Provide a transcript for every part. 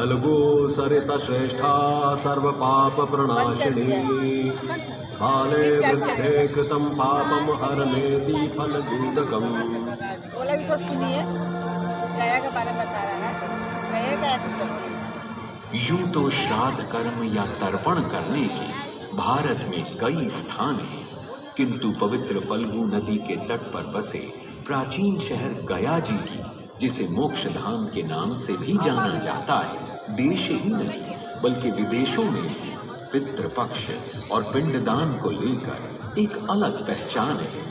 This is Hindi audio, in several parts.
फल्गु सरित श्रेष्ठा सर्व पाप प्रणाशिनी काले वृद्धे कृतं पापम हरमेति फलदूतकम्। बोला भी तो सुनिए, गया के बारे में बता रहा है। गया का यूं तो श्राद्ध कर्म या तर्पण करने के भारत में कई स्थान हैं, किंतु पवित्र फल्गु नदी के तट पर बसे प्राचीन शहर गया जी की, जिसे मोक्ष धाम के नाम से भी जाना जाता है, देश ही नहीं बल्कि विदेशों में पितृपक्ष और पिंडदान को लेकर एक अलग पहचान है।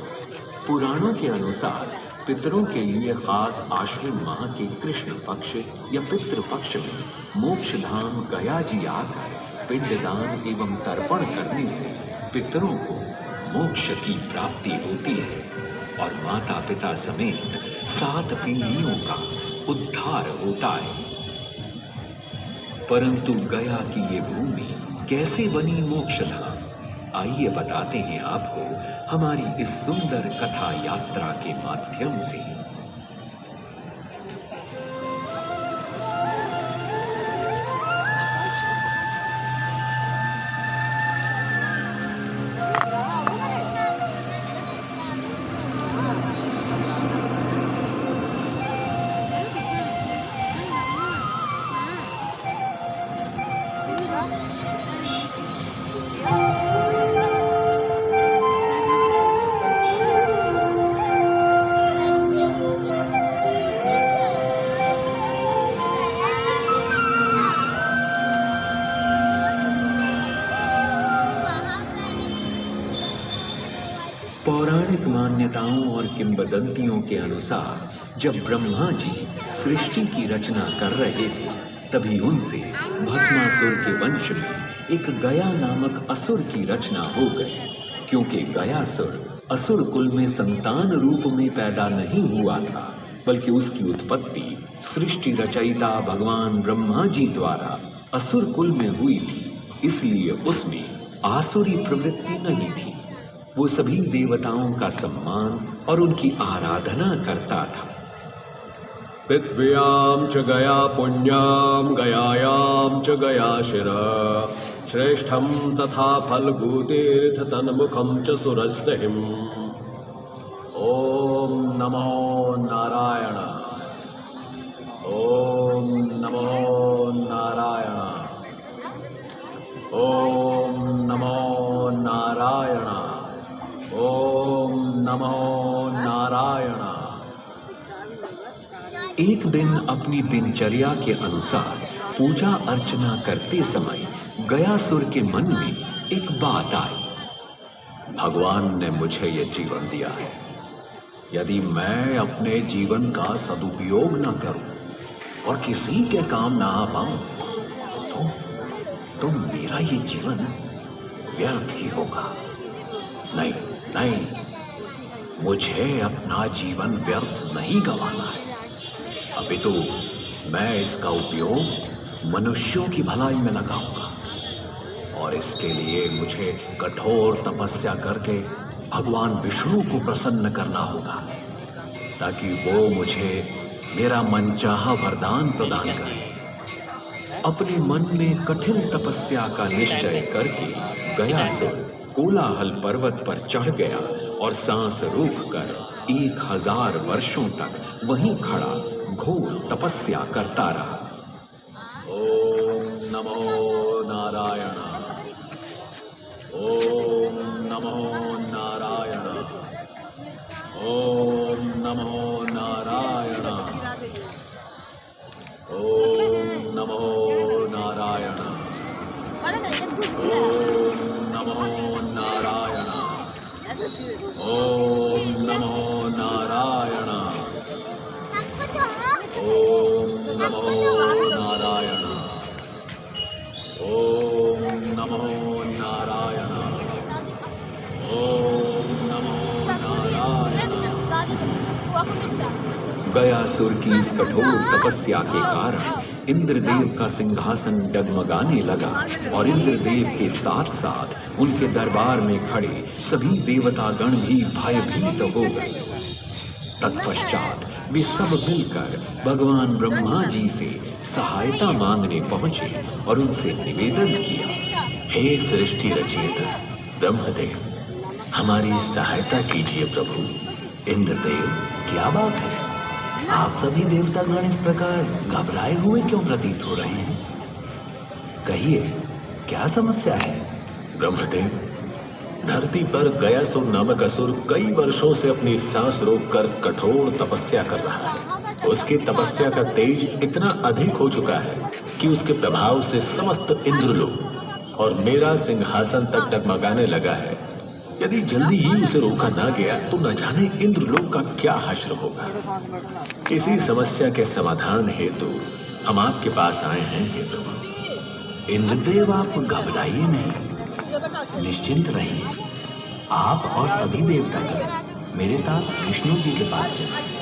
पुराणों के अनुसार पितरों के लिए खास आश्विन माह के कृष्ण पक्ष या पितृपक्ष में मोक्ष धाम गया जी आकर पिंडदान एवं तर्पण करने से पितरों को मोक्ष की प्राप्ति होती है और माता पिता समेत 7 पीढ़ियों का उद्धार होता है। परंतु गया की ये भूमि कैसे बनी मोक्षधाम, आइए बताते हैं आपको हमारी इस सुंदर कथा यात्रा के माध्यम से। पौराणिक मान्यताओं और किंवदंतियों के अनुसार जब ब्रह्मा जी सृष्टि की रचना कर रहे थे, तभी उनसे भस्मासुर के वंश में एक गया नामक असुर की रचना हो गई। क्योंकि गयासुर असुर कुल में संतान रूप में पैदा नहीं हुआ था, बल्कि उसकी उत्पत्ति सृष्टि रचयिता भगवान ब्रह्मा जी द्वारा असुर कुल में हुई थी, इसलिए उसमें आसुरी प्रवृत्ति नहीं थी। वो सभी देवताओं का सम्मान और उनकी आराधना करता था। पृथ्व्यां च गया पुण्यां गयायां च गया शिरा श्रेष्ठं तथा फल्गुतीर्थ तन्मुखं च सुरस्तिम्। ओम नमो नारायण, ओम नमो नारायण, ओम नमो नारायण, ओम नमो नारायण। एक दिन अपनी दिनचर्या के अनुसार पूजा अर्चना करते समय गयासुर के मन में एक बात आई। भगवान ने मुझे ये जीवन दिया है, यदि मैं अपने जीवन का सदुपयोग न करूं और किसी के काम ना आ पाऊं तो मेरा ये जीवन व्यर्थ ही होगा। नहीं नहीं, मुझे अपना जीवन व्यर्थ नहीं गंवाना है, अपितु मैं इसका उपयोग मनुष्यों की भलाई में लगाऊंगा और इसके लिए मुझे कठोर तपस्या करके भगवान विष्णु को प्रसन्न करना होगा, ताकि वो मुझे मेरा मनचाहा वरदान प्रदान करे। अपने मन में कठिन तपस्या का निश्चय करके गयासुर कोलाहल पर्वत पर चढ़ गया और सांस रोककर 1000 वर्षों तक वहीं खड़ा घोर तपस्या करता रहा। ओम नमो नारायण, ओम नमो नारायण, ओम नमो नारायण, ओम नमो नारायण, ओम नमो नारायण, ओम नमो नारायण, ओम नमो नारायण, ओम नमो नारायण, ओम नमो नारायण। गयासुर की इस कठोर तपस्या के कारण इंद्रदेव का सिंहासन डगमगाने लगा और इंद्रदेव के साथ साथ उनके दरबार में खड़े सभी देवतागण भी भयभीत हो गए। तत्पश्चात वे सब मिलकर भगवान ब्रह्मा जी से सहायता मांगने पहुंचे और उनसे निवेदन किया, हे सृष्टि रचयिता ब्रह्मदेव, हमारी सहायता कीजिए प्रभु। इंद्रदेव, क्या बात है? आप सभी देवतागण इस प्रकार घबराए हुए क्यों प्रतीत हो रहे हैं? कहिए, क्या समस्या है? ब्रह्मदेव, धरती पर गयासुर नामक असुर कई वर्षों से अपनी सांस रोककर कठोर तपस्या कर रहा है। उसकी तपस्या का तेज इतना अधिक हो चुका है कि उसके प्रभाव से समस्त इंद्रलोक और मेरा सिंहासन तक डगमगाने लगा है। यदि जल्दी ही उसे रोका ना गया तो न जाने इंद्रलोक का क्या हश्र होगा। इसी समस्या के समाधान हेतु हम आपके पास आए हैं हे प्रभु। इंद्रदेव, आप घबराइए नहीं, निश्चिंत रहिए। आप और सभी देवता मेरे साथ विष्णु जी के पास चलें।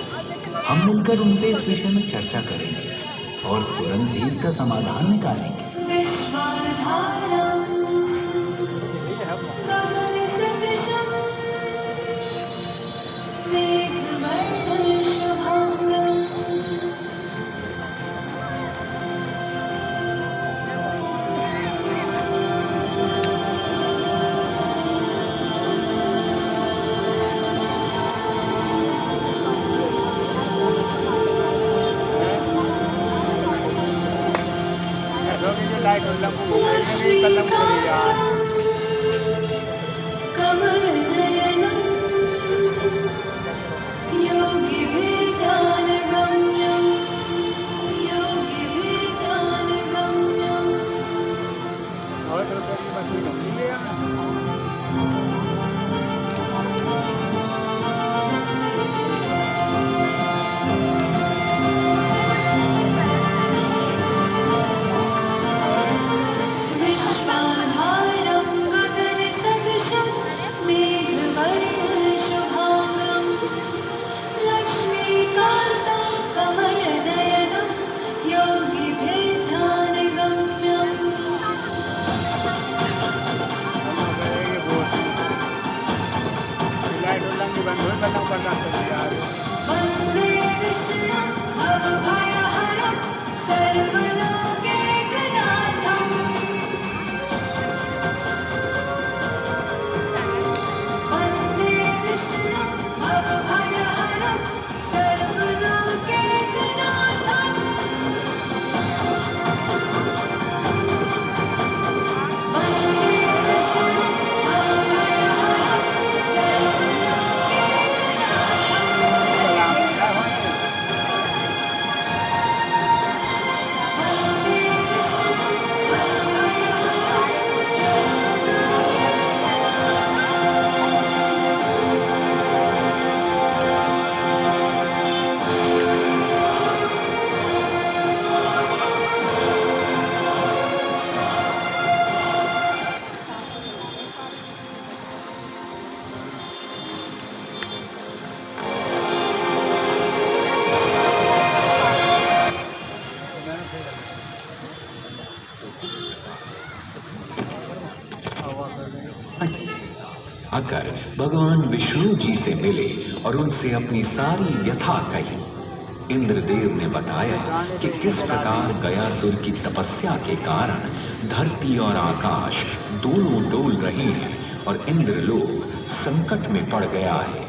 हम मिलकर उनसे इस विषय में चर्चा करेंगे और तुरंत ही इसका समाधान निकालेंगे। आकर भगवान विष्णु जी से मिले और उनसे अपनी सारी व्यथा कही। इंद्रदेव ने बताया कि किस प्रकार गयासुर की तपस्या के कारण धरती और आकाश दोनों डोल रहे हैं और इंद्रलोक संकट में पड़ गया है।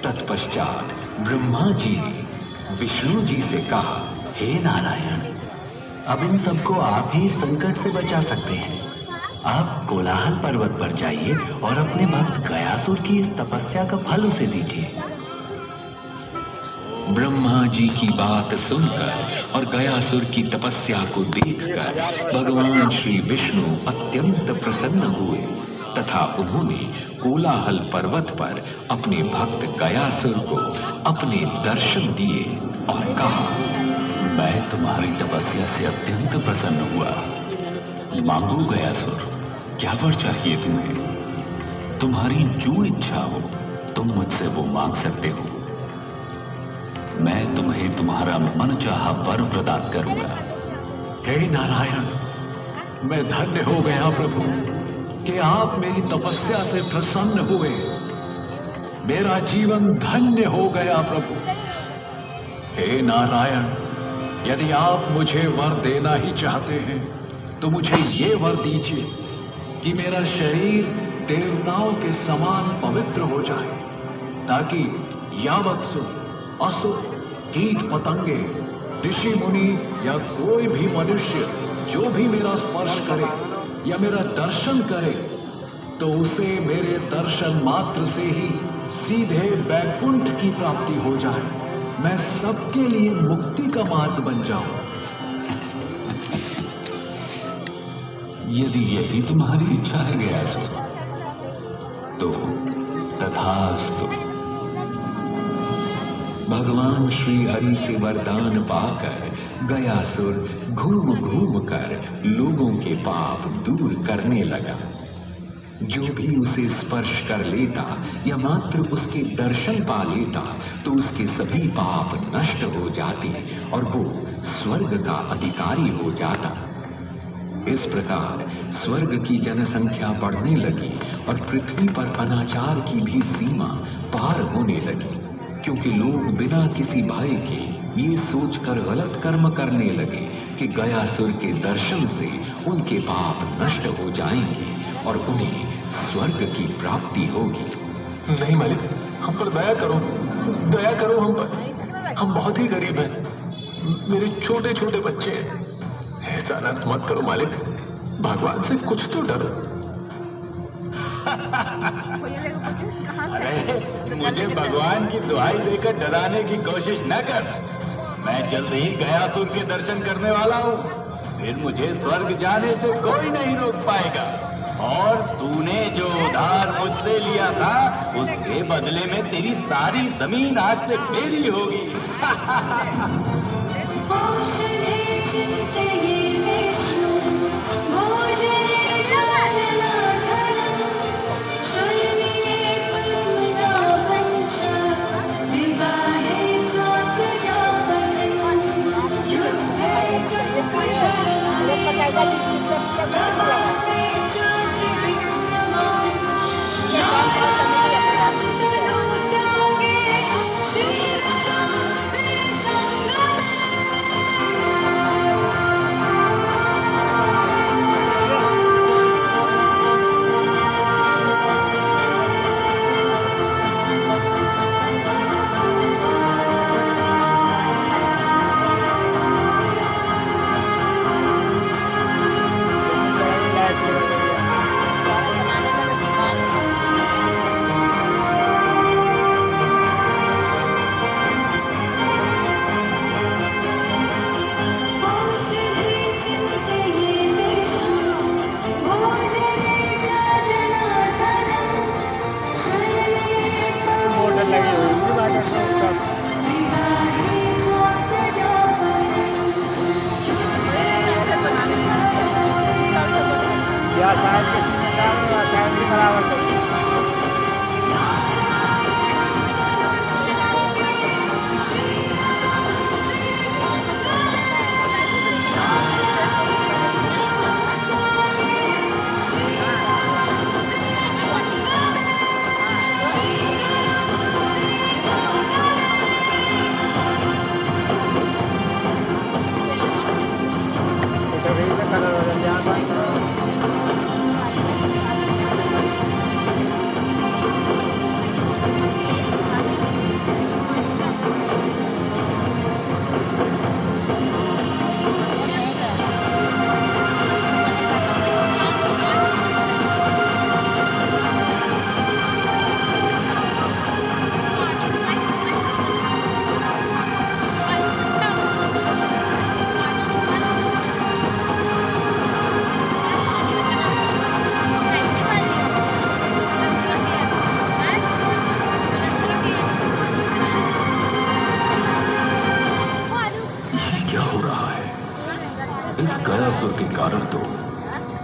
तत्पश्चात ब्रह्मा जी ने विष्णु जी से कहा, हे नारायण, अब इन सबको आप ही संकट से बचा सकते हैं। आप कोलाहल पर्वत पर जाइए और अपने भक्त गयासुर की इस तपस्या का फल उसे दीजिए। ब्रह्मा जी की बात सुनकर और गयासुर की तपस्या को देखकर भगवान श्री विष्णु अत्यंत प्रसन्न हुए तथा उन्होंने कोलाहल पर्वत पर अपने भक्त गयासुर को अपने दर्शन दिए और कहा, मैं तुम्हारी तपस्या से अत्यंत प्रसन्न हुआ। मांगो गयासुर, क्या वर चाहिए तुम्हें? तुम्हारी जो इच्छा हो तुम मुझसे वो मांग सकते हो। मैं तुम्हें तुम्हारा मनचाहा वर प्रदान करूंगा। हे नारायण, मैं धन्य हो गया प्रभु कि आप मेरी तपस्या से प्रसन्न हुए। मेरा जीवन धन्य हो गया प्रभु। हे नारायण, यदि आप मुझे वर देना ही चाहते हैं तो मुझे ये वर दीजिए कि मेरा शरीर देवताओं के समान पवित्र हो जाए, ताकि यावत्सु असुर, कीट पतंगे, ऋषि मुनि या कोई भी मनुष्य जो भी मेरा स्पर्श करे या मेरा दर्शन करे तो उसे मेरे दर्शन मात्र से ही सीधे वैकुंठ की प्राप्ति हो जाए, मैं सबके लिए मुक्ति का मार्ग बन जाऊं। यदि यही तुम्हारी इच्छा है गयासुर, तो तथास्तु। भगवान श्री हरि से वरदान पाकर गयासुर घूम घूम कर लोगों के पाप दूर करने लगा। जो भी उसे स्पर्श कर लेता या मात्र उसके दर्शन पा लेता तो उसके सभी पाप नष्ट हो जाते और वो स्वर्ग का अधिकारी हो जाता। इस प्रकार स्वर्ग की जनसंख्या बढ़ने लगी और पृथ्वी पर अनाचार की भी सीमा पार होने लगी, क्योंकि लोग बिना किसी भय के ये सोचकर गलत कर्म करने लगे कि गयासुर के दर्शन से उनके पाप नष्ट हो जाएंगे और उन्हें स्वर्ग की प्राप्ति होगी। नहीं मालिक, हम पर दया करो हम पर। हम बहुत ही गरीब हैं, मेरे छोटे छोटे बच्चे हैं। ऐसा अनर्थ मत करो मालिक, भगवान से कुछ तो डरो। अरे मुझे भगवान की दुहाई देकर डराने की कोशिश न कर। मैं जल्द ही गयासुर के दर्शन करने वाला हूँ, फिर मुझे स्वर्ग जाने से कोई नहीं रोक पाएगा। और तूने जो उधार मुझसे लिया था उसके बदले में तेरी सारी जमीन आज से मेरी होगी।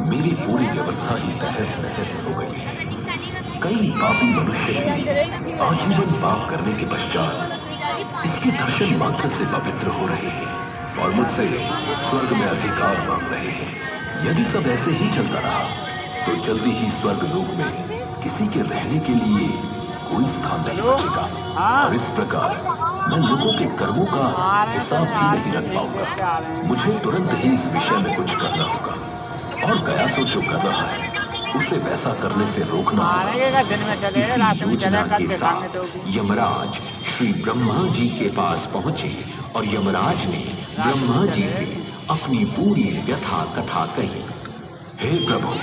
मेरी पूरी व्यवस्था ही तहस नहस हो गई है। कई पापी मनुष्य आजीवन पाप करने के पश्चात इसके दर्शन मात्र से पवित्र हो रहे हैं और मुझसे स्वर्ग में अधिकार मांग रहे हैं। यदि सब ऐसे ही चलता रहा तो जल्दी ही स्वर्ग लोक में किसी के रहने के लिए कोई स्थान नहीं बचेगा और इस प्रकार मैं लोगों के कर्मों का हिसाब भी नहीं रख पाऊंगा। मुझे तुरंत ही इस विषय में कुछ करना होगा, और गयासुर जो कर रहा है उसे वैसा करने से रोकना होगा। इसी योजना के साथ यमराज श्री ब्रह्मा जी के पास पहुंचे और यमराज ने ब्रह्मा जी से अपनी पूरी व्यथा कथा कही। हे प्रभु,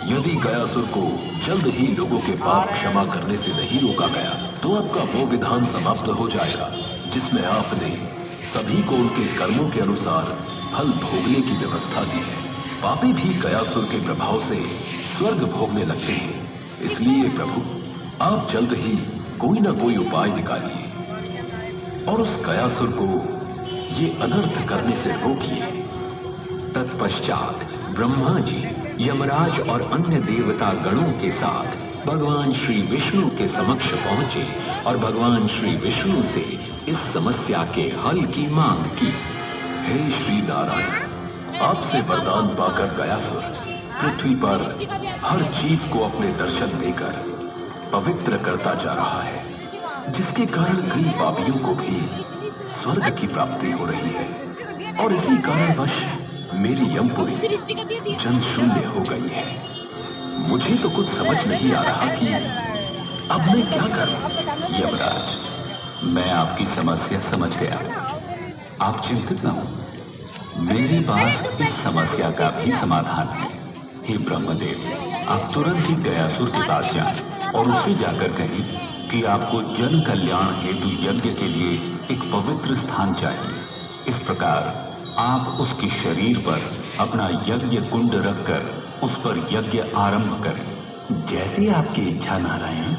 यदि गयासुर को जल्द ही लोगों के पाप क्षमा करने से नहीं रोका गया तो आपका वो विधान समाप्त हो जाएगा जिसमें आपने सभी को उनके कर्मों के अनुसार फल भोगने की व्यवस्था दी है। पापी भी गयासुर के प्रभाव से स्वर्ग भोगने लगते हैं। इसलिए प्रभु, आप जल्द ही कोई न कोई उपाय निकालिए और उस गयासुर को ये अनर्थ करने से रोकिए। तत्पश्चात ब्रह्मा जी यमराज और अन्य देवता गणों के साथ भगवान श्री विष्णु के समक्ष पहुंचे और भगवान श्री विष्णु से इस समस्या के हल की मांग की। हे श्री नारायण, आपसे वरदान पाकर गयासुर पृथ्वी पर हर जीव को अपने दर्शन देकर पवित्र करता जा रहा है, जिसके कारण कई पापियों को भी स्वर्ग की प्राप्ति हो रही है। और इसी कारणवश मेरी यमपुरी जन शून्य हो गई है। मुझे तो कुछ समझ नहीं आ रहा कि अब मैं क्या करूं। यमराज, मैं आपकी समस्या समझ गया। आप चिंतित न हो, मेरे पास इस समस्या का भी समाधान है। हे ब्रह्मदेव, आप तुरंत ही गयासुर के पास जाएं और उससे जाकर कहें कि आपको जन कल्याण हेतु यज्ञ के लिए एक पवित्र स्थान चाहिए। इस प्रकार आप उसके शरीर पर अपना यज्ञ कुंड रखकर उस पर यज्ञ आरंभ करें। जैसे आपकी इच्छा नारायण।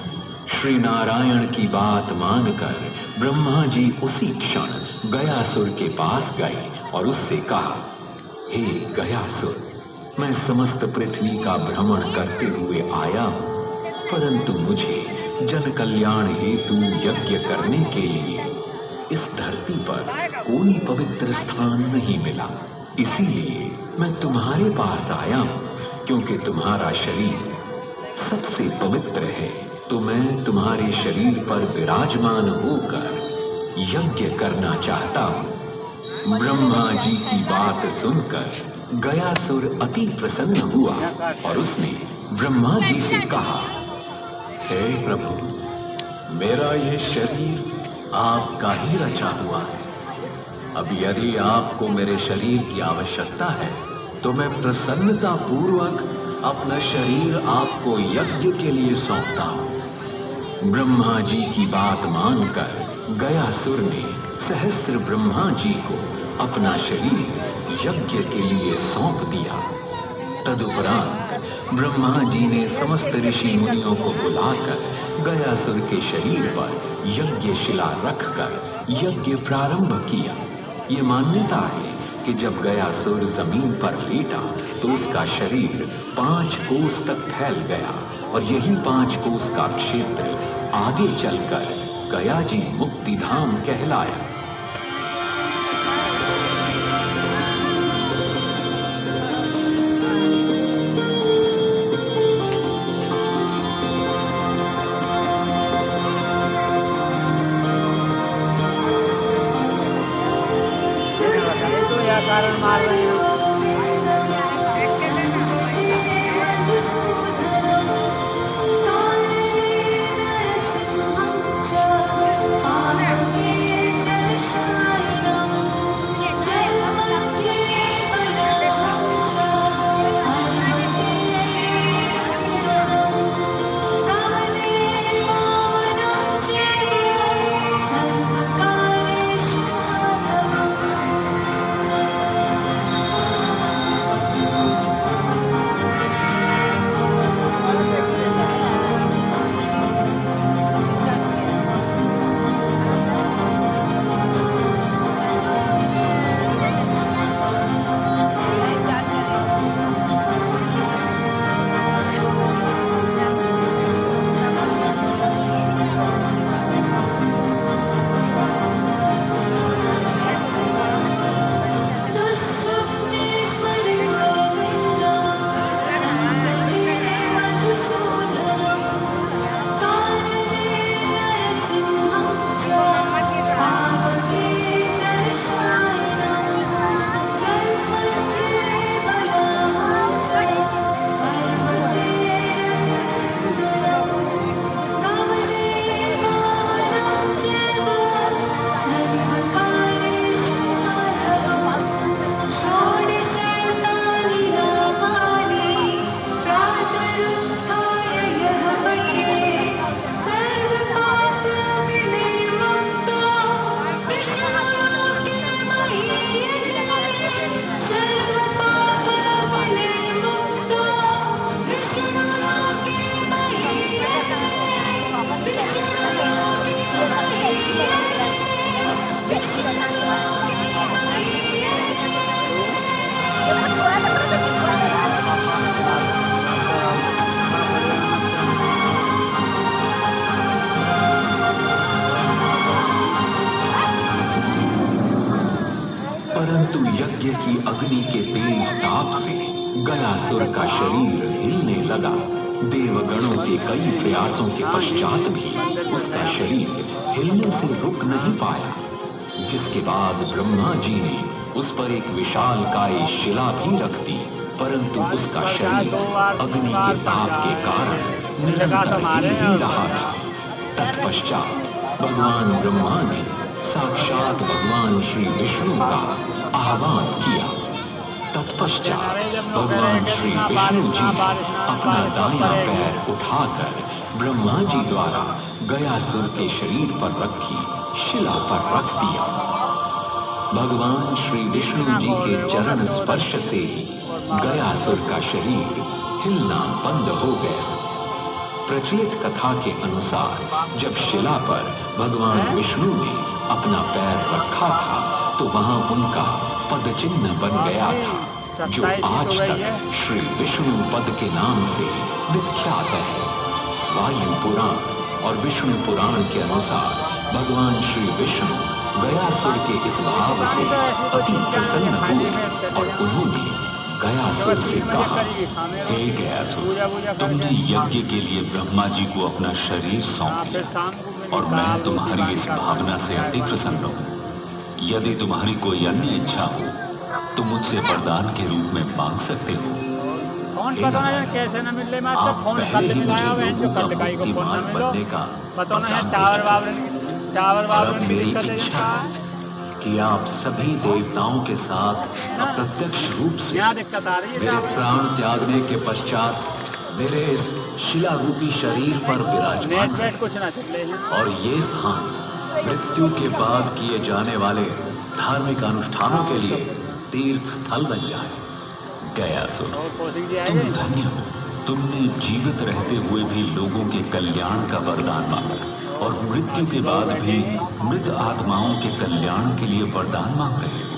श्री नारायण की बात मानकर ब्रह्मा जी उसी क्षण गयासुर के पास गए और उससे कहा, हे गयासुर, मैं समस्त पृथ्वी का भ्रमण करते हुए आया हूँ, परंतु मुझे जन कल्याण हेतु यज्ञ करने के लिए इस धरती पर कोई पवित्र स्थान नहीं मिला। इसीलिए मैं तुम्हारे पास आया हूँ, क्योंकि तुम्हारा शरीर सबसे पवित्र है। तो मैं तुम्हारे शरीर पर विराजमान होकर यज्ञ करना चाहता हूँ। ब्रह्मा जी की बात सुनकर गयासुर अति प्रसन्न हुआ और उसने ब्रह्मा जी से कहा, हे प्रभु, मेरा ये शरीर आपका ही रचा हुआ है। अब यदि आपको मेरे शरीर की आवश्यकता है तो मैं प्रसन्नता पूर्वक अपना शरीर आपको यज्ञ के लिए सौंपता हूँ। ब्रह्मा जी की बात मानकर गयासुर ने सहस्त्र ब्रह्मा जी को अपना शरीर यज्ञ के लिए सौंप दिया। तदुपरांत ब्रह्मा जी ने समस्त ऋषि मुनियों को बुलाकर गयासुर के शरीर पर यज्ञ शिला रखकर यज्ञ प्रारंभ किया। ये मान्यता है कि जब गयासुर जमीन पर लेटा तो उसका शरीर 5 कोस तक फैल गया और यही 5 कोस का क्षेत्र आगे चलकर गया जी मुक्तिधाम कहलाया। कारण मार रहे हैं। गयासुर का शरीर हिलने लगा। देवगणों के कई प्रयासों के पश्चात भी उसका शरीर हिलने से रुक नहीं पाया, जिसके बाद ब्रह्मा जी ने उस पर एक विशालकाय शिला भी रख दी, परंतु उसका शरीर अग्नि के ताप के कारण निरंतर हिल ही रहा था। तत्पश्चात भगवान ब्रह्मा ने साक्षात भगवान श्री विष्णु का आह्वान किया। तत्पश्चात भगवान श्री विष्णु जी अपना दायां पैर उठाकर ब्रह्मा जी द्वारा गयासुर के शरीर पर रखी शिला पर रख दिया। भगवान श्री विष्णु जी के चरण स्पर्श से ही गयासुर का शरीर हिलना बंद हो गया। प्रचलित कथा के अनुसार जब शिला पर भगवान विष्णु ने अपना पैर रखा था तो वहां उनका पद चिन्ह बन गया था, जो आज तक श्री विष्णु पद के नाम से विख्यात है। वायु पुराण और विष्णु पुराण के अनुसार भगवान श्री विष्णु गयासुर के इस भाव से अति प्रसन्न हुए और उन्होंने गयासुर से कहा, हे गयासुर, तुमने यज्ञ के लिए ब्रह्मा जी को अपना शरीर सौंप दिया और मैं तुम्हारी इस भावना से अति प्रसन्न हूँ। यदि तुम्हारी कोई अन्य इच्छा हो तो मुझसे वरदान के रूप में मांग सकते हो। कैसे न मिले मास्टर, फोन कल मिलाया हुआ है जो कल काई को फोन न मिलो बताना है। टावर बाबरन मेरी इच्छा है कि आप सभी देवताओं के साथ अप्रत्यक्ष रूप से मेरे प्राण त्यागने के पश्चात मेरे इस शिला रूपी शरीर पर विराजमान कुछ ना चले और ये स्थान मृत्यु के बाद किए जाने वाले धार्मिक अनुष्ठानों के लिए तीर्थ स्थल बन जाए। गयासुर, तुम धन्य हो, तुमने जीवित रहते हुए भी लोगों के कल्याण का वरदान मांगा और मृत्यु के बाद भी मृत आत्माओं के कल्याण के लिए वरदान मांग रहे हो।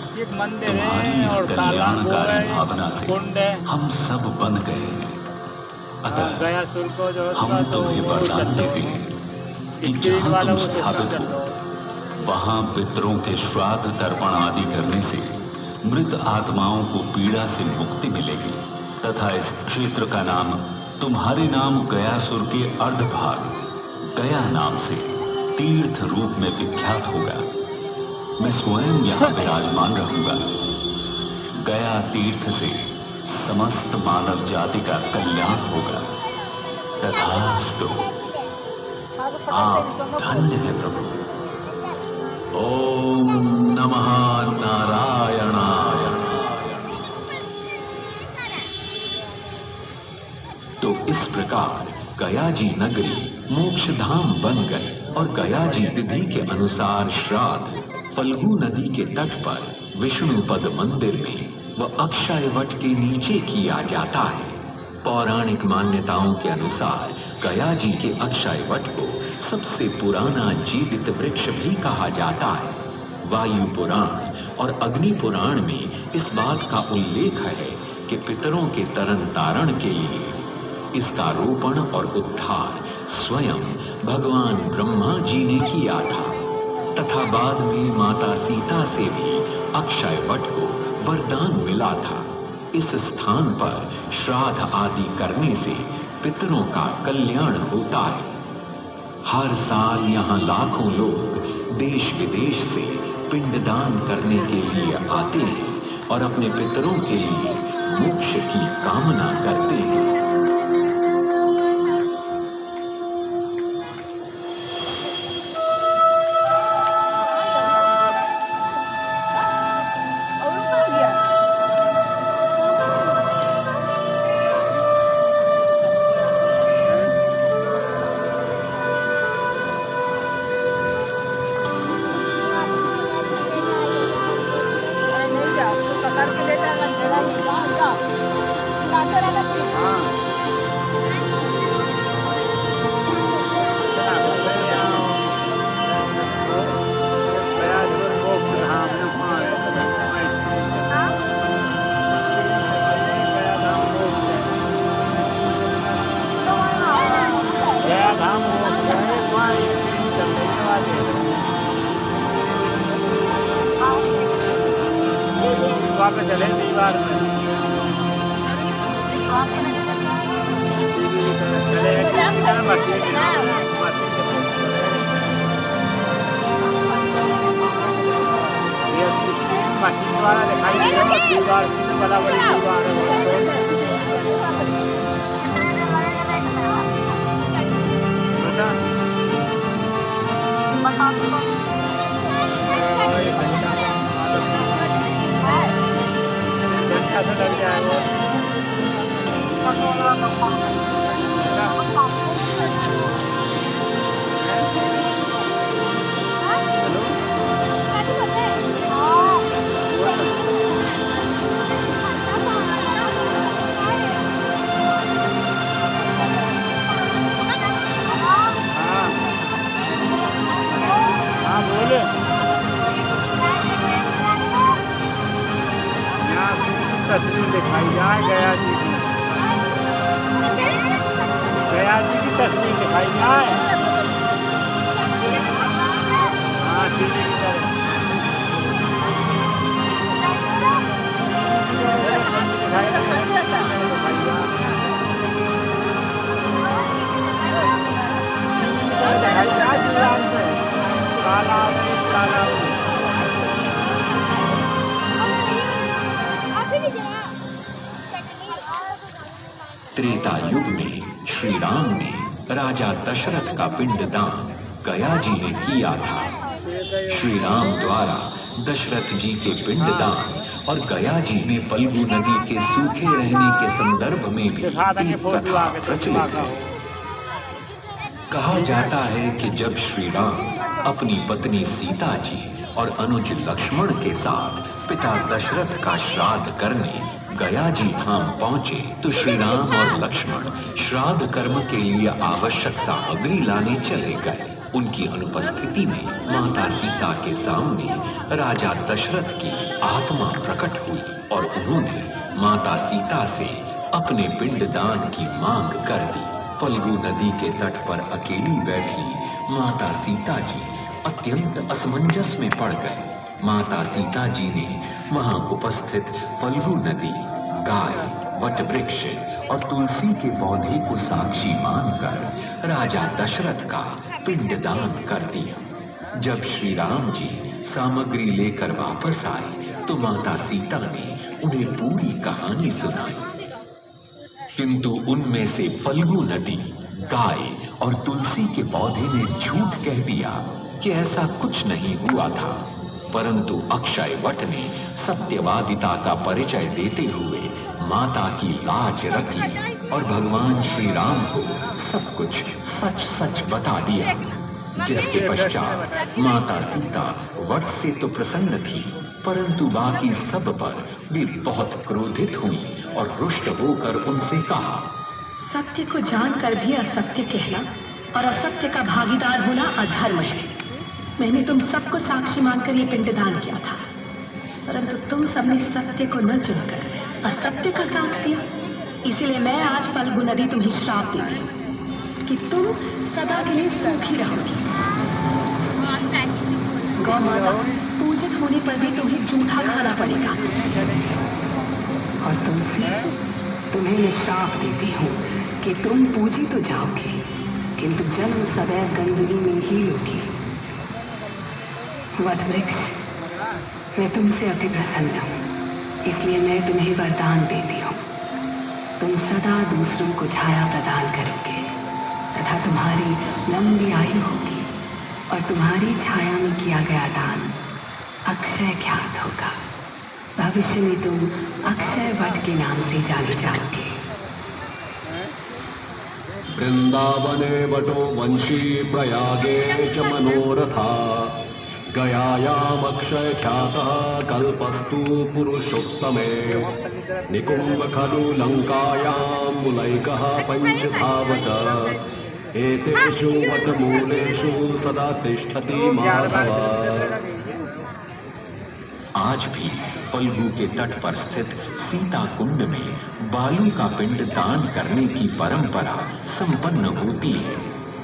तुम्हारी इस कल्याणकारी भावना से हम सब बन गए हैं। अतः हम तुम्हें वरदान देते हैं कि जहाँ तुम स्थापित हो वहाँ पितरों के श्राद्ध तर्पण आदि करने से मृत आत्माओं को पीड़ा से मुक्ति मिलेगी तथा इस क्षेत्र का नाम तुम्हारे नाम गयासुर के अर्धभाग गया नाम से तीर्थ रूप में विख्यात होगा। मैं स्वयं यहाँ विराजमान रहूंगा। गया तीर्थ से समस्त मानव जाति का कल्याण होगा। तथास्तु। आप धन्य है प्रभु। ओम नमः नारायणाय। तो इस प्रकार गया जी नगरी मोक्ष धाम बन गए और गया जी विधि के अनुसार श्राद्ध फल्गु नदी के तट पर विष्णुपद मंदिर में व अक्षय वट के नीचे किया जाता है। पौराणिक मान्यताओं के अनुसार गया जी के अक्षय वट को सबसे पुराना जीवित वृक्ष भी कहा जाता है। वायु पुराण और अग्नि पुराण में इस बात का उल्लेख है कि पितरों के तरन तारण के लिए इसका रोपण और उद्धार स्वयं भगवान ब्रह्मा जी ने किया था तथा बाद में माता सीता से भी अक्षय वट को वरदान मिला था। इस स्थान पर श्राद्ध आदि करने से पितरों का कल्याण होता है। हर साल यहाँ लाखों लोग देश विदेश से पिंडदान करने के लिए आते हैं और अपने पितरों के लिए मोक्ष की कामना करते हैं। चले दीवार में मशीन द्वारा दिखाई दे रहा है दीवार से बराबर दीवार अच्छा से लग जाएगा तस्वीर दिखाई जाए गया जी की तस्वीर दिखाई जाए। हाँ टीवी की तरह त्रेता युग में श्री राम ने राजा दशरथ का पिंडदान गया जी ने किया था। श्री राम द्वारा दशरथ जी के पिंडदान और गया जी में फल्गु नदी के सूखे रहने के संदर्भ में भी एक कथा प्रचलित है। कहा जाता है कि जब श्री राम अपनी पत्नी सीता जी और अनुज लक्ष्मण के साथ पिता दशरथ का श्राद्ध करने गया जी धाम पहुंचे तो श्री राम और लक्ष्मण श्राद्ध कर्म के लिए आवश्यक सामग्री लाने चले गए। उनकी अनुपस्थिति में माता सीता के सामने राजा दशरथ की आत्मा प्रकट हुई और उन्होंने माता सीता से अपने पिंडदान की मांग कर दी। फल्गु नदी के तट पर अकेली बैठी माता सीता जी अत्यंत असमंजस में पड़ गए। माता सीता जी ने वहां उपस्थित फल्गु नदी, गाय, वटवृक्ष और तुलसी के पौधे को साक्षी मानकर राजा दशरथ का पिंडदान कर दिया। जब श्री राम जी सामग्री लेकर वापस आए तो माता सीता ने उन्हें पूरी कहानी सुनाई, किंतु उनमें से फल्गु नदी, गाय और तुलसी के पौधे ने झूठ कह दिया कि ऐसा कुछ नहीं हुआ था। परंतु अक्षय वट ने सत्यवादिता का परिचय देते हुए माता की लाज रखी और भगवान श्री राम को सब कुछ सच सच बता दिया। जिसके पश्चात माता सीता वट से तो प्रसन्न थी, परंतु बाकी सब पर वे बहुत क्रोधित हुई और रुष्ट होकर उनसे कहा, सत्य को जानकर भी असत्य कहना और असत्य का भागीदार होना अधर्म है। मैंने तुम सबको साक्षी मानकर ये पिंडदान किया था, परंतु तुम सबने सत्य को न चुनकर असत्य का साथ दिया। इसीलिए मैं आज फल्गु नदी तुम्हें श्राप देती हूँ कि तुम सदा के लिए सूखी रहोगी। गौ माता पूजित होने पर भी तुम्हें जूठा खाना पड़ेगा। और तुम्हें मैं श्राप देती हूँ कि तुम पूजी तो जाओगे, किंतु जन्म सदैव गंदगी में ही होगी। वटवृक्ष, मैं तुमसे अति प्रसन्न हूँ, इसलिए मैं तुम्हें वरदान देती हूँ। तुम सदा दूसरों को छाया प्रदान करोगे तथा तुम्हारी लंबी आयु होगी और तुम्हारी छाया में किया गया दान अक्षय ख्यात होगा। भविष्य में तुम अक्षय वट के नाम से जाने जाओगे। वृंदावने वटो वंशी प्रयागे च मनोरथा गयायाम अक्षय ख्यातः कल्पस्तु पुरुषोत्तमे निकुंभ खलु लंकायां मुलैकः पंचधावक एतेषु वटमूलेषु सदा तिष्ठति माधव। आज भी फल्गु के तट पर स्थित सीता कुंड में बालू का पिंड दान करने की परंपरा संपन्न होती है।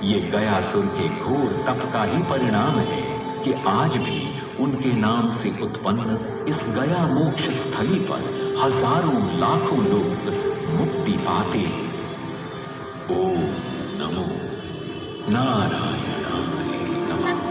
ये गयासुर के घोर तप का ही परिणाम है कि आज भी उनके नाम से उत्पन्न इस गया मोक्ष स्थली पर हजारों लाखों लोग मुक्ति पाते। ओम नमो नारायणाय नमः।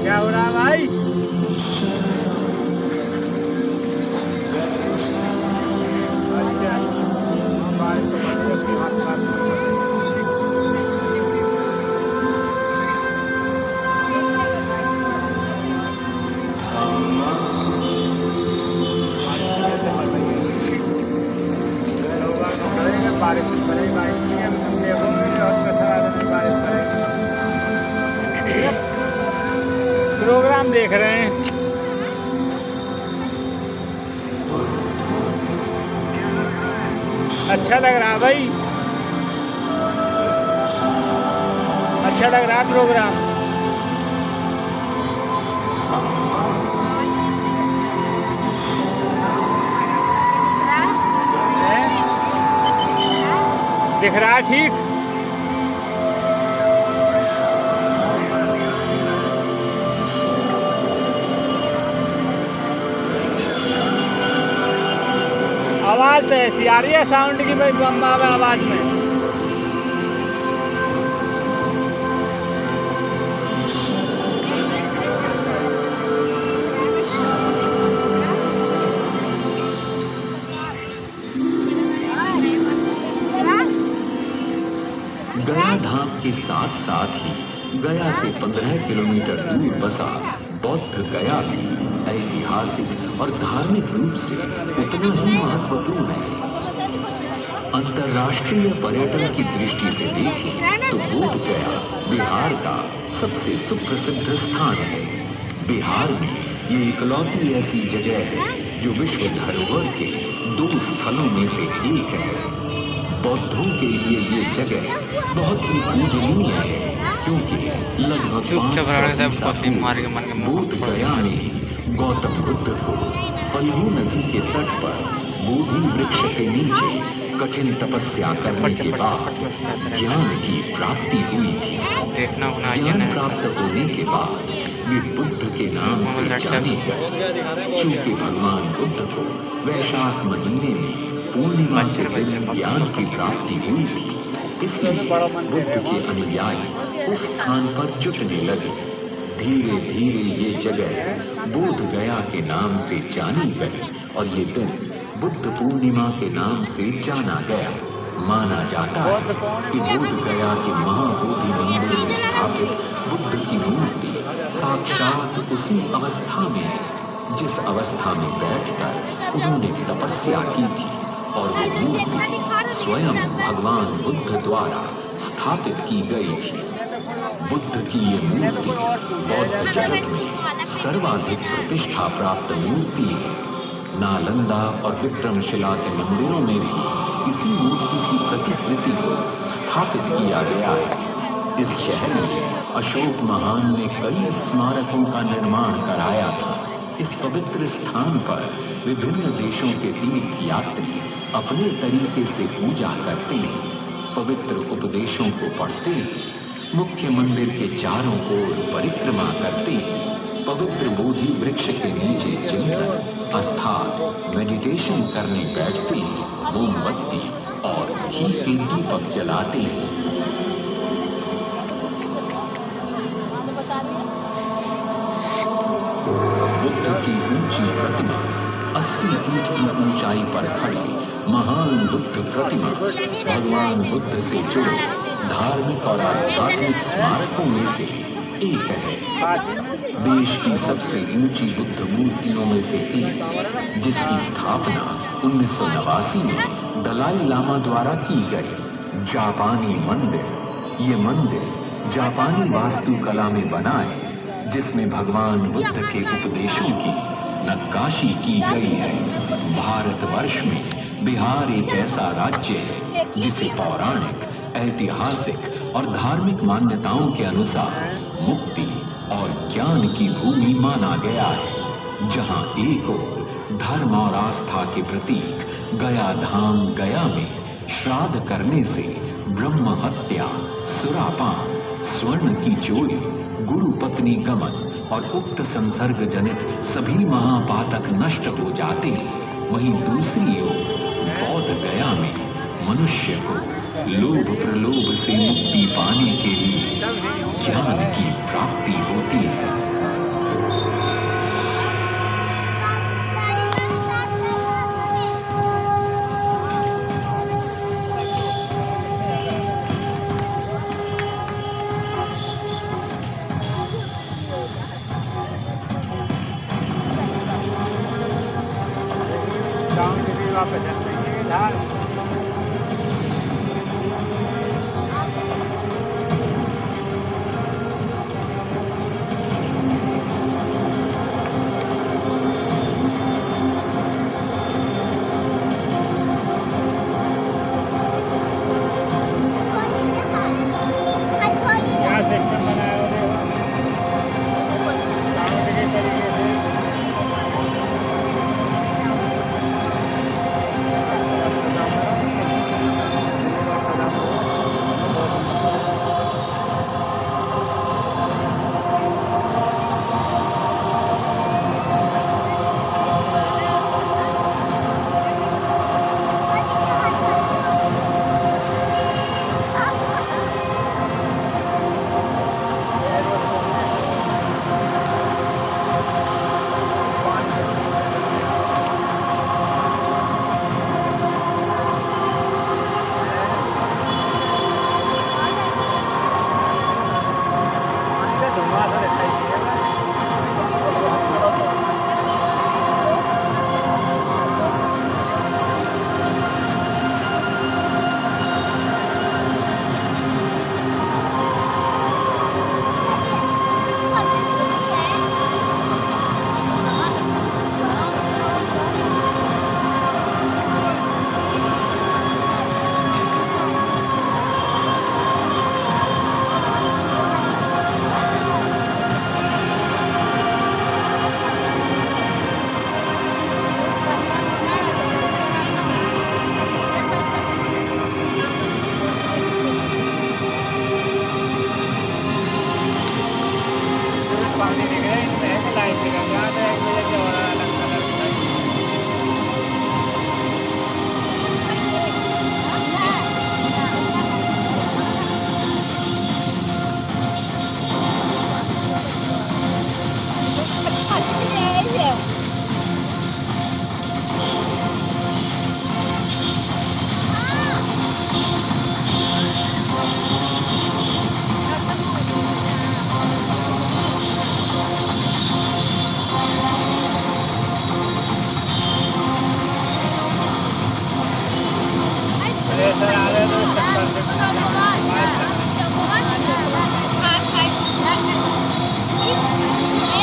क्या हो रहा है भाई? बारिश पड़ेगी बाइक की हम देखोगे और कचरा बारिश पड़ेगी। प्रोग्राम देख रहे हैं। अच्छा लग रहा भाई, अच्छा लग रहा प्रोग्राम। दिख रहा है ठीक? आवाज तो ऐसी आ रही है साउंड की भाई, बम आवे आवाज में। गया धाम के साथ साथ ही गया से 15 किलोमीटर दूर बसा बौद्ध गया भी ऐतिहासिक और धार्मिक रूप से उतना ही महत्वपूर्ण है। अंतर्राष्ट्रीय पर्यटन की दृष्टि से देखें तो बोध गया बिहार का सबसे सुप्रसिद्ध स्थान है। बिहार में ये इकलौती ऐसी जगह है जो विश्व धरोहर के 2 स्थलों में से एक है। बौद्धों के लिए ये जगह बहुत ही पूजनीय है क्योंकि लगभग बोध गया में गौतम बुद्ध को फल्गु नदी के तट पर बोधि वृक्ष के नीचे कठिन तपस्या करने के बाद ज्ञान की प्राप्ति हुई थी। ज्ञान प्राप्त होने के बाद वे बुद्ध के नाम से जाने गए। क्योंकि भगवान बुद्ध को वैशाख महीने में पूर्णिमा के दिन ज्ञान की प्राप्ति हुई थी, इसलिए बुद्ध के अनुयायी उस स्थान पर जुटने लगे। धीरे धीरे ये जगह बोध गया के नाम से जानी गई और ये दिन बुद्ध पूर्णिमा के नाम से जाना गया। माना जाता है कि बोध गया के महाबोधि मंदिर में स्थापित बुद्ध की मूर्ति साक्षात उसी अवस्था में है जिस अवस्था में बैठकर उन्होंने तपस्या की थी और वो मूर्ति स्वयं भगवान बुद्ध द्वारा स्थापित की गई थी। बुद्ध की ये मूर्ति बौद्ध जगत में सर्वाधिक प्रतिष्ठा प्राप्त मूर्ति है। नालंदा और विक्रमशिला के मंदिरों में भी इसी मूर्ति की प्रतिकृति को स्थापित किया गया है। इस शहर में अशोक महान ने कई स्मारकों का निर्माण कराया था। इस पवित्र स्थान पर विभिन्न देशों के तीर्थ यात्री अपने तरीके से पूजा करते हैं, पवित्र उपदेशों को पढ़ते हैं, मुख्य मंदिर के चारों ओर परिक्रमा करते हैं, पवित्र बोधि वृक्ष के नीचे चिंतन अर्थात मेडिटेशन करने बैठते हैं, मोमबत्ती और घी के दीपक जलाते हैं। बुद्ध की ऊंची प्रतिमा 80 फीट की ऊंचाई पर खड़ी महान बुद्ध प्रतिमा भगवान बुद्ध से जुड़े धार्मिक और आध्यात्मिक स्मारकों में से एक है। देश की सबसे ऊंची बुद्ध मूर्तियों में से एक, जिसकी स्थापना 1989 में दलाई लामा द्वारा की गई। जापानी मंदिर। ये मंदिर जापानी वास्तुकला में बना है, जिसमें भगवान बुद्ध के उपदेशों की नक्काशी की गई है। भारतवर्ष में बिहार एक ऐसा राज्य है जिसे पौराणिक, ऐतिहासिक और धार्मिक मान्यताओं के अनुसार मुक्ति और ज्ञान की भूमि माना गया है, जहां एक ओर धर्म और आस्था के प्रतीक गया धाम गया में श्राद्ध करने से ब्रह्म हत्या, सुरापान, स्वर्ण की चोरी, गुरु पत्नी गमन और उक्त संसर्ग जनित सभी महापातक नष्ट हो जाते हैं, वहीं दूसरी ओर बौद्ध गया में मनुष्य को लोभ प्रलोभ से मुक्ति पाने के लिए ज्ञान की प्राप्ति होती है।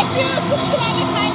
Thank you.